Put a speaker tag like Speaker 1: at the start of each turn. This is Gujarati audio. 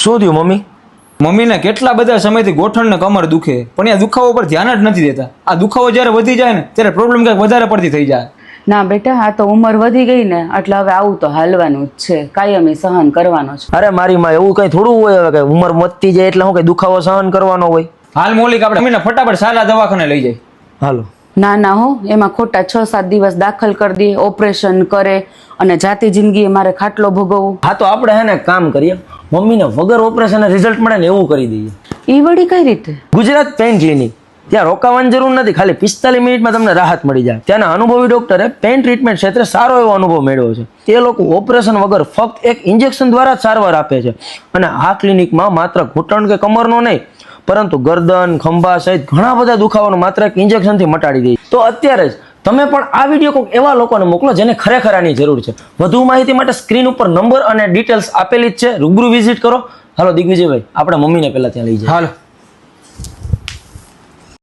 Speaker 1: શું થયું મમ્મી?
Speaker 2: મમ્મીને કેટલા બધા સમયથી ગોઠણ ને કમર દુખે, પણ એ દુખાવો પર ધ્યાન જ નથી દેતા. આ દુખાવો જ્યારે વધી જાય ને ત્યારે પ્રોબ્લેમ કંઈક વધારે પડતી થઈ જાય.
Speaker 3: ના બેટા, આ તો ઉંમર વધી ગઈ ને એટલે હવે આવું તો હાલવાનું જ છે, કાયમી સહન કરવાનો છે.
Speaker 1: અરે મારી માં એવું કઈ થોડું હોય હવે કે ઉંમર વધતી જાય એટલે હું કઈ દુખાવો સહન કરવાનો હોય?
Speaker 2: હાલ મોલિક આપણે મમ્મીને ફટાફટ સારા દવાખાને લઈ જાય.
Speaker 1: હાલો.
Speaker 3: ના ના હો, એમાં ખોટા 6-7 દિવસ દાખલ કરી દે, ઓપરેશન કરે અને જાતી જિંદગી મારે ખાટલો ભોગવવું.
Speaker 1: હા તો આપણે હે ને કામ કરીએ, મમ્મીને વગર ઓપરેશન રિઝલ્ટ મળે ને એવું કરી દઈએ.
Speaker 3: ઈ વળી કઈ રીતે?
Speaker 1: ગુજરાત પેઇન ક્લિનિક, ત્યાં રોકાવાની જરૂર નથી, ખાલી 45 મિનિટમાં તમને રાહત મળી જાય. ત્યાંના અનુભવી ડોક્ટરે પેઇન ટ્રીટમેન્ટ ક્ષેત્રે સારો એવો અનુભવ મેળવ્યો છે. તે લોકો ઓપરેશન વગર ફક્ત એક ઇન્જેક્શન દ્વારા જ સારવાર આપે છે. અને આ ક્લિનિકમાં માત્ર ઘૂંટણ કે કમરનો નહીં પરંતુ ગરદન, ખંભા સહિત ઘણા બધા દુખાવાનું માત્ર એક ઇન્જેક્શનથી મટાડી દે. તો અત્યારે જ તમે પણ આ વિડીયો કોઈક એવા લોકોને મોકલો જેને ખરેખર આની જરૂર છે. વધુ માહિતી માટે સ્ક્રીન ઉપર નંબર અને ડિટેલ્સ આપેલી જ છે, રૂબરૂ વિઝિટ કરો. હાલો દિગ્વિજયભાઈ, આપણે મમ્મીને પહેલા ત્યાં લઈ જઈએ.
Speaker 2: હાલો.